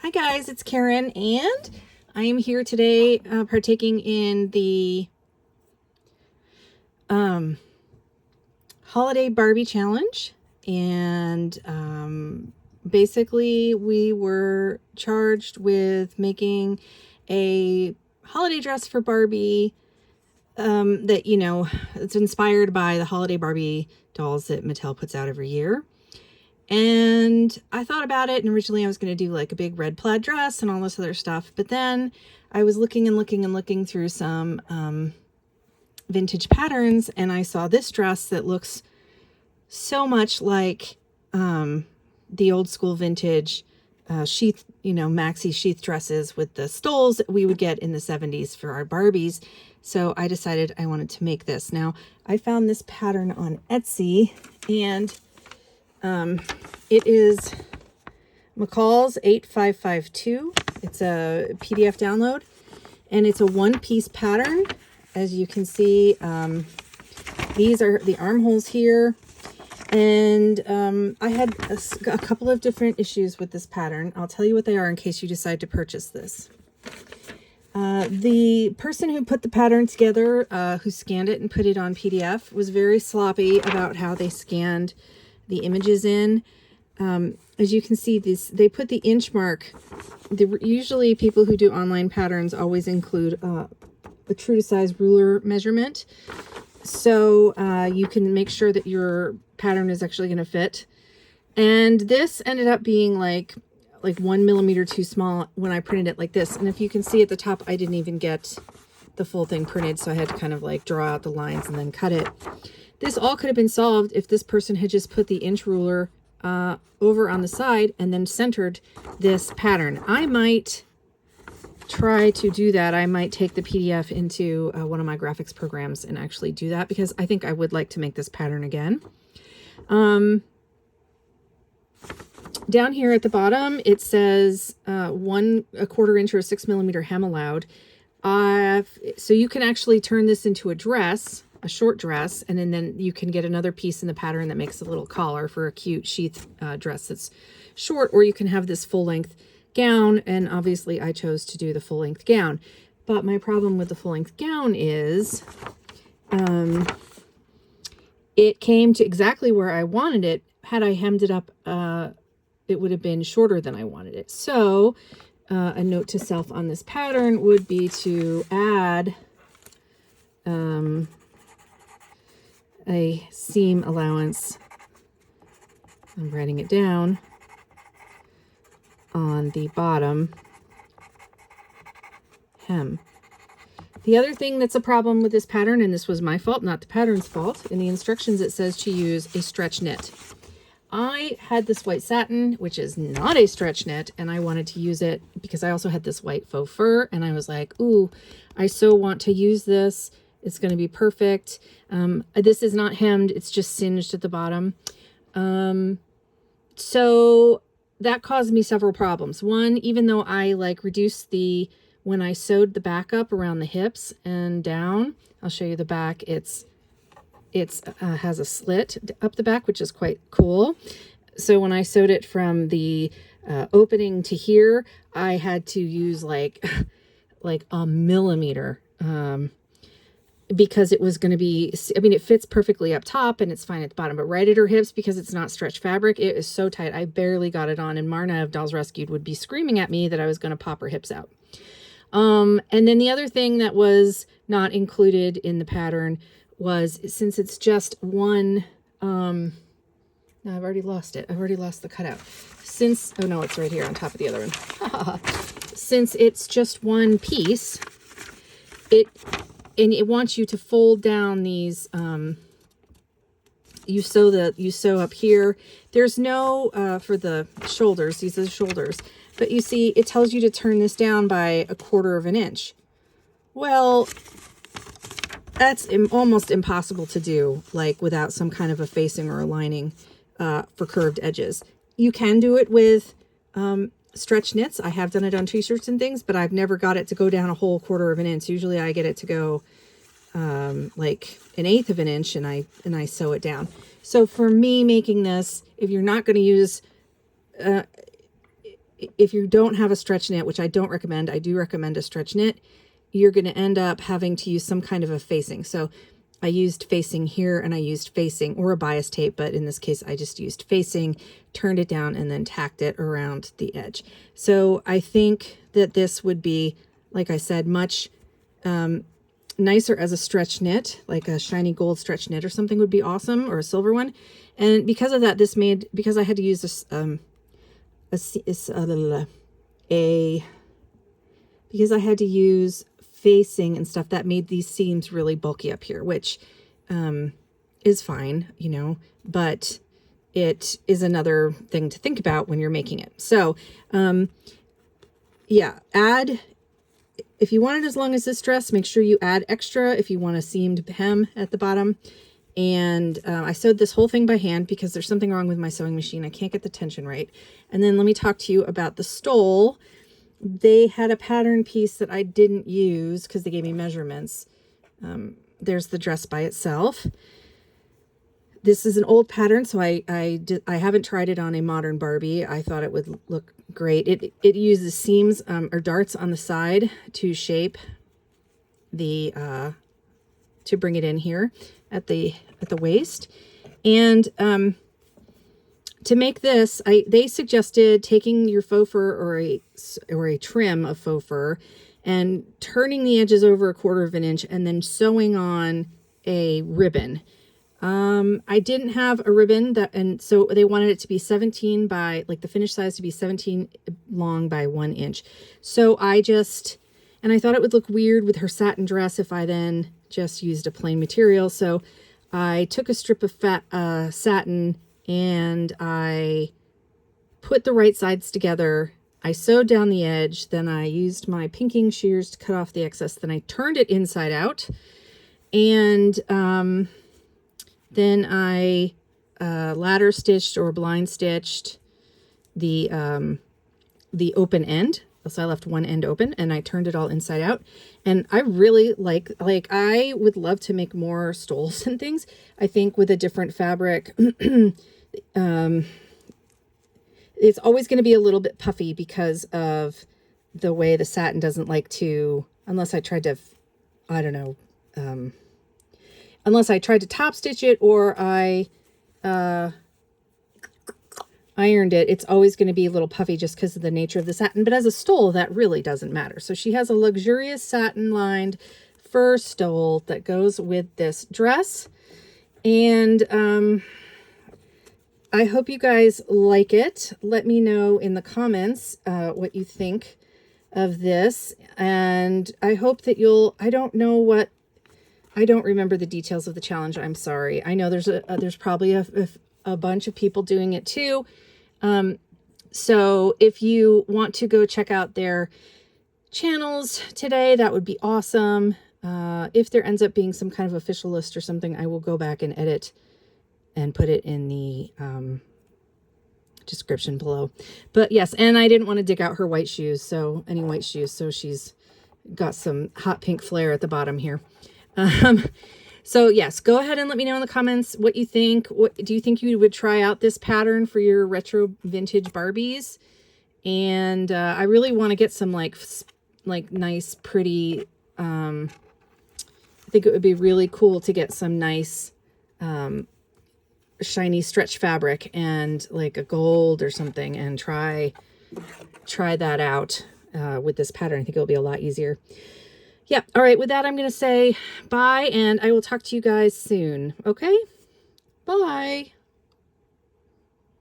Hi guys, it's Karen, and I am here today partaking in the holiday Barbie challenge. And basically we were charged with making a holiday dress for Barbie that, it's inspired by the holiday Barbie dolls that Mattel puts out every year. And I thought about it, and originally I was going to do like a big red plaid dress and all this other stuff. But then I was looking through some vintage patterns, and I saw this dress that looks so much like the old school vintage sheath, maxi sheath dresses with the stoles that we would get in the 70s for our Barbies. So I decided I wanted to make this. Now, I found this pattern on Etsy, and it is McCall's 8552. It's a PDF download, and it's a one-piece pattern. As you can see, these are the armholes here. And I had a couple of different issues with this pattern. I'll tell you what they are in case you decide to purchase this. The person who put the pattern together, who scanned it and put it on PDF, was very sloppy about how they scanned the images in. As you can see, they put the inch mark. Usually people who do online patterns always include a true to size ruler measurement, so you can make sure that your pattern is actually going to fit. And this ended up being like 1 millimeter too small when I printed it like this. And if you can see at the top, I didn't even get the full thing printed, so I had to kind of like draw out the lines and then cut it. This all could have been solved if this person had just put the inch ruler over on the side and then centered this pattern. I might try to do that. I might take the PDF into one of my graphics programs and actually do that, because I think I would like to make this pattern again. Down here at the bottom, it says 1/4 inch or 6 millimeter hem allowed. So you can actually turn this into a dress, a short dress, and then you can get another piece in the pattern that makes a little collar for a cute sheath dress that's short, or you can have this full-length gown, and obviously I chose to do the full-length gown. But my problem with the full-length gown is it came to exactly where I wanted it. Had I hemmed it up, it would have been shorter than I wanted it. So a note to self on this pattern would be to add a seam allowance. I'm writing it down on the bottom hem. The other thing that's a problem with this pattern, and this was my fault, not the pattern's fault, in the instructions it says to use a stretch knit. I had this white satin, which is not a stretch knit, and I wanted to use it because I also had this white faux fur, and I was like, ooh, I so want to use this. It's going to be perfect. This is not hemmed. It's just singed at the bottom. So that caused me several problems. One, even though I reduced when I sewed the back up around the hips and down, I'll show you the back. It's has a slit up the back, which is quite cool. So when I sewed it from the opening to here, I had to use like a millimeter, because it was going to be, it fits perfectly up top and it's fine at the bottom, but right at her hips, because it's not stretch fabric, it is so tight. I barely got it on, and Marna of Dolls Rescued would be screaming at me that I was going to pop her hips out. And then the other thing that was not included in the pattern was, since it's just one, no, I've already lost it. I've already lost the cutout. Oh no, it's right here on top of the other one. Since it's just one piece, it wants you to fold down these, you sew up here. There's no, for the shoulders, these are the shoulders, but you see, it tells you to turn this down by 1/4 inch. Well, that's almost impossible to do, without some kind of a facing or a lining for curved edges. You can do it with stretch knits. I have done it on t-shirts and things, but I've never got it to go down a whole 1/4 inch. Usually I get it to go like 1/8 inch, and I sew it down. So for me making this, if you're not going to use if you don't have a stretch knit, which I don't recommend, I do recommend a stretch knit, you're going to end up having to use some kind of a facing. So I used facing here and I used facing or a bias tape, but in this case, I just used facing, turned it down and then tacked it around the edge. So I think that this would be, like I said, much nicer as a stretch knit, like a shiny gold stretch knit or something would be awesome, or a silver one. And because of that, because I had to use this, because I had to use facing and stuff, that made these seams really bulky up here, which is fine, you know, but it is another thing to think about when you're making it. So yeah, if you want it as long as this dress, make sure you add extra if you want a seamed hem at the bottom. And I sewed this whole thing by hand because there's something wrong with my sewing machine. I can't get the tension right. And then let me talk to you about the stole. They had a pattern piece that I didn't use because they gave me measurements. There's the dress by itself. This is an old pattern, so I haven't tried it on a modern Barbie. I thought it would look great. It uses seams or darts on the side to shape the to bring it in here at the waist. And to make this, they suggested taking your faux fur or a trim of faux fur and turning the edges over 1/4 of an inch and then sewing on a ribbon. I didn't have a ribbon and so they wanted it to be 17 by, like the finished size to be 17 long by 1 inch. So I thought it would look weird with her satin dress if I then just used a plain material. So I took a strip of satin and I put the right sides together. I sewed down the edge. Then I used my pinking shears to cut off the excess. Then I turned it inside out. And then I ladder stitched or blind stitched the open end. So I left one end open and I turned it all inside out. And I really like I would love to make more stoles and things. I think with a different fabric, it's always going to be a little bit puffy because of the way the satin doesn't like to, unless I tried to, I don't know, unless I tried to top stitch it or I ironed it, it's always going to be a little puffy just because of the nature of the satin. But as a stole, that really doesn't matter. So she has a luxurious satin lined fur stole that goes with this dress. And I hope you guys like it. Let me know in the comments what you think of this. And I hope that I don't remember the details of the challenge. I'm sorry. I know there's probably a bunch of people doing it too. So if you want to go check out their channels today, that would be awesome. If there ends up being some kind of official list or something, I will go back and edit and put it in the description below. But yes, and I didn't want to dig out her white shoes, so any white shoes, so she's got some hot pink flare at the bottom here. So yes, go ahead and let me know in the comments what you think. What do you think you would try out this pattern for your retro vintage Barbies? And I really want to get some like nice, pretty, I think it would be really cool to get some nice shiny stretch fabric and like a gold or something and try that out with this pattern. I think it'll be a lot easier. Yeah. All right. With that, I'm going to say bye and I will talk to you guys soon. Okay. Bye.